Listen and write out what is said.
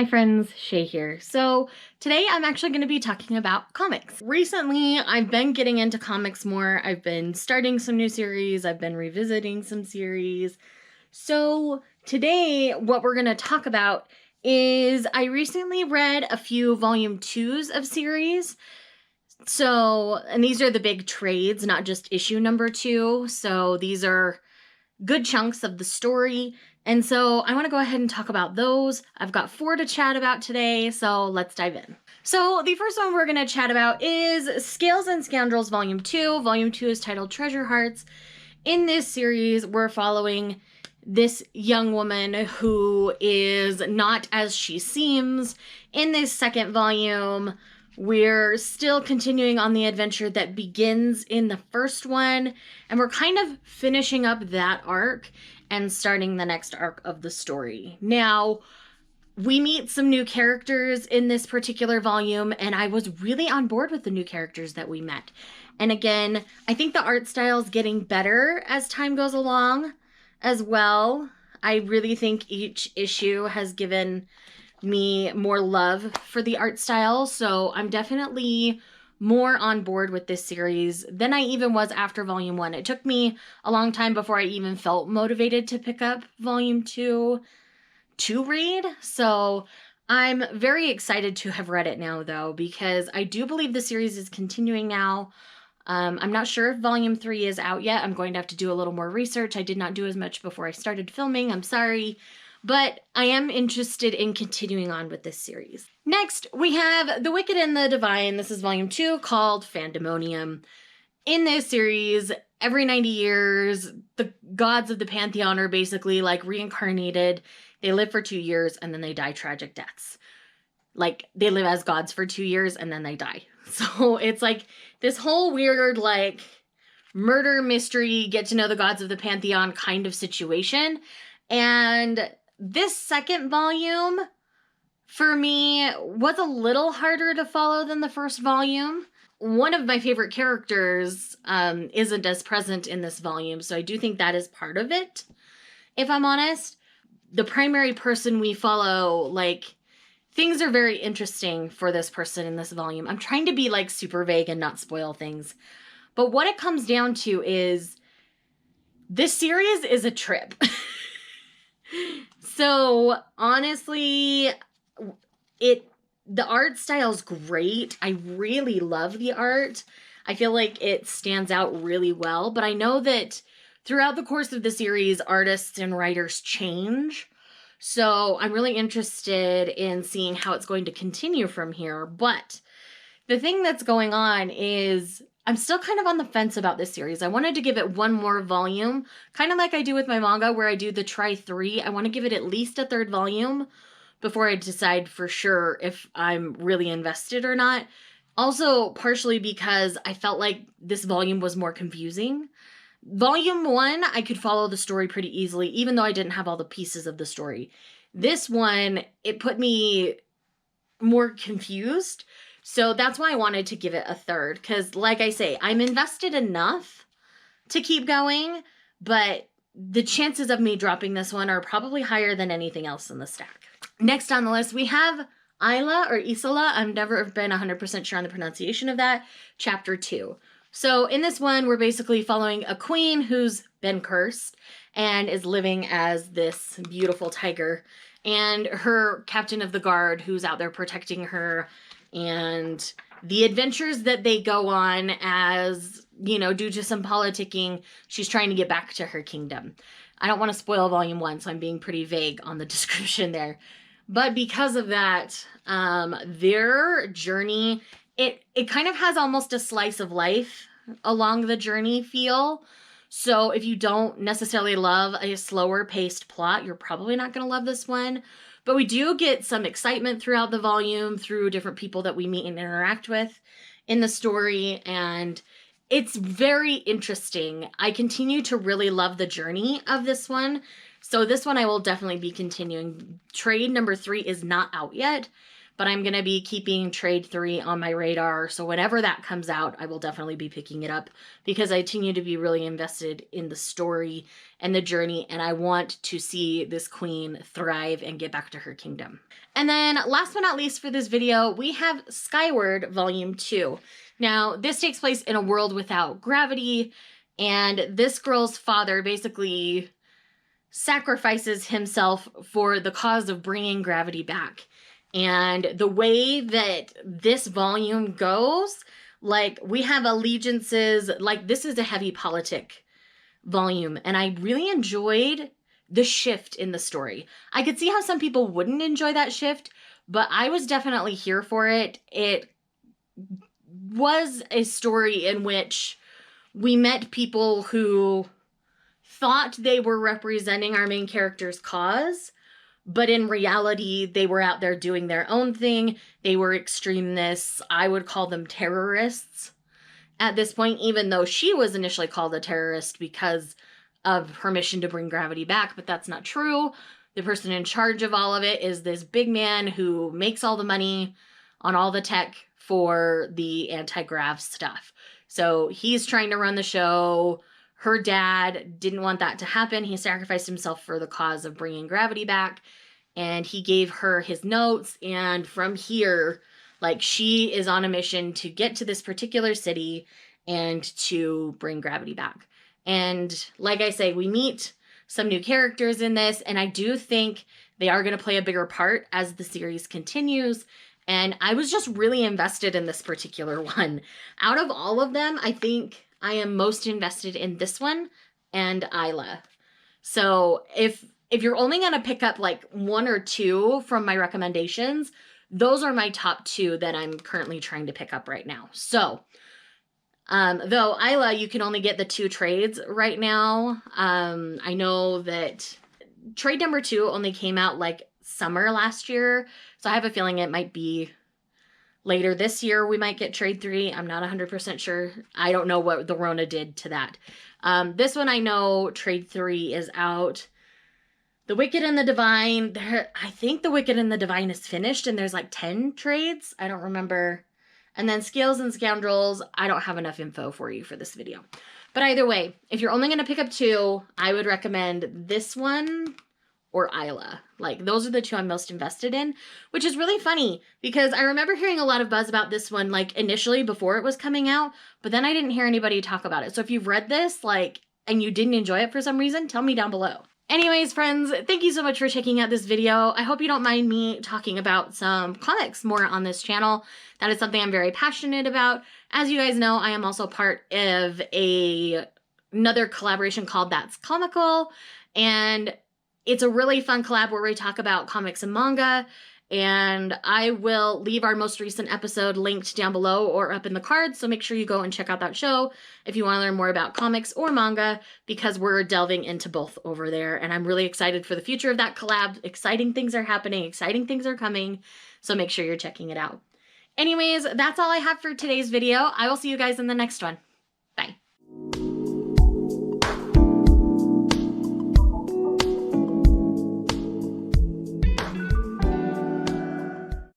friends, Shay here. So today I'm actually going to be talking about comics. Recently, I've been getting into comics more. I've been starting some new series. I've been revisiting some series. So today, what we're going to talk about is I recently read a few volume 2s of series. And these are the big trades, not just issue number 2. So these are good chunks of the story. And so I want to go ahead and talk about those. I've got 4 to chat about today, so let's dive in. So the first one we're going to chat about is Scales and Scoundrels Volume 2. Volume 2 is titled Treasure Hearts. In this series, we're following this young woman who is not as she seems. In this second volume, we're still continuing on the adventure that begins in the first one, and we're kind of finishing up that arc and starting the next arc of the story. Now, we meet some new characters in this particular volume, and I was really on board with the new characters that we met. And again, I think the art style is getting better as time goes along as well. I really think each issue has given me more love for the art style, so I'm definitely more on board with this series than I even was after volume 1. It took me a long time before I even felt motivated to pick up volume 2 to read, so I'm very excited to have read it now, though, because I do believe the series is continuing now. I'm not sure if volume 3 is out yet. I'm going to have to do a little more research. I did not do as much before I started filming. I'm sorry. But I am interested in continuing on with this series. Next, we have The Wicked and the Divine. This is volume 2, called Fandemonium. In this series, every 90 years, the gods of the pantheon are basically like reincarnated. They live for 2 years and then they die tragic deaths. Like, they live as gods for 2 years and then they die. So it's like this whole weird, like, murder mystery, get to know the gods of the pantheon kind of situation. And this second volume, for me, was a little harder to follow than the first volume. One of my favorite characters isn't as present in this volume, so I do think that is part of it, if I'm honest. The primary person we follow, like, things are very interesting for this person in this volume. I'm trying to be, like, super vague and not spoil things. But what it comes down to is this series is a trip. So, honestly, the art style's great. I really love the art. I feel like it stands out really well, but I know that throughout the course of the series, artists and writers change. So, I'm really interested in seeing how it's going to continue from here. But the thing that's going on is I'm still kind of on the fence about this series. I wanted to give it one more volume, kind of like I do with my manga where I do the try 3. I want to give it at least a 3rd volume before I decide for sure if I'm really invested or not. Also, partially because I felt like this volume was more confusing. Volume 1, I could follow the story pretty easily, even though I didn't have all the pieces of the story. This one, it put me more confused. So that's why I wanted to give it a 3rd, because like I say, I'm invested enough to keep going, but the chances of me dropping this one are probably higher than anything else in the stack. Next on the list, we have Isola. I've never been 100% sure on the pronunciation of that, chapter 2. So in this one, we're basically following a queen who's been cursed and is living as this beautiful tiger, and her captain of the guard who's out there protecting her, and the adventures that they go on as, you know, due to some politicking, she's trying to get back to her kingdom. I don't want to spoil volume 1, so I'm being pretty vague on the description there. But because of that, their journey, it kind of has almost a slice of life along the journey feel. So if you don't necessarily love a slower paced plot, you're probably not going to love this one. But we do get some excitement throughout the volume through different people that we meet and interact with in the story, and it's very interesting. I continue to really love the journey of this one, so this one I will definitely be continuing. Trade number 3 is not out yet, but I'm going to be keeping Trade 3 on my radar. So whenever that comes out, I will definitely be picking it up because I continue to be really invested in the story and the journey, and I want to see this queen thrive and get back to her kingdom. And then last but not least for this video, we have Skyward Volume 2. Now, this takes place in a world without gravity, and this girl's father basically sacrifices himself for the cause of bringing gravity back. And the way that this volume goes, like, we have allegiances, like, this is a heavy politic volume, and I really enjoyed the shift in the story. I could see how some people wouldn't enjoy that shift, but I was definitely here for it. It was a story in which we met people who thought they were representing our main character's cause, but in reality, they were out there doing their own thing. They were extremists. I would call them terrorists at this point, even though she was initially called a terrorist because of her mission to bring gravity back, but that's not true. The person in charge of all of it is this big man who makes all the money on all the tech for the anti-grav stuff. So he's trying to run the show. Her dad didn't want that to happen. He sacrificed himself for the cause of bringing gravity back, and he gave her his notes. And from here, like, she is on a mission to get to this particular city and to bring gravity back. And like I say, we meet some new characters in this, and I do think they are going to play a bigger part as the series continues. And I was just really invested in this particular one. Out of all of them, I think I am most invested in this one and Isola. So if you're only going to pick up like one or two from my recommendations, those are my top two that I'm currently trying to pick up right now. So though Isola, you can only get the 2 trades right now. I know that trade number 2 only came out like summer last year, so I have a feeling it might be later this year we might get trade 3. I'm not 100% sure. I don't know what the Rona did to that. This one I know trade 3 is out. The Wicked and the Divine, I think the Wicked and the Divine is finished and there's like 10 trades. I don't remember. And then Scales and Scoundrels, I don't have enough info for you for this video. But either way, if you're only going to pick up 2, I would recommend this one or Isola. Like, those are the 2 I'm most invested in, which is really funny because I remember hearing a lot of buzz about this one, like, initially before it was coming out, but then I didn't hear anybody talk about it. So if you've read this, like, and you didn't enjoy it for some reason, tell me down below. Anyways, friends, thank you so much for checking out this video. I hope you don't mind me talking about some comics more on this channel. That is something I'm very passionate about. As you guys know, I am also part of another collaboration called That's Comical, and it's a really fun collab where we talk about comics and manga, and I will leave our most recent episode linked down below or up in the cards, so make sure you go and check out that show if you want to learn more about comics or manga, because we're delving into both over there, and I'm really excited for the future of that collab. Exciting things are happening, exciting things are coming, so make sure you're checking it out. Anyways, that's all I have for today's video. I will see you guys in the next one.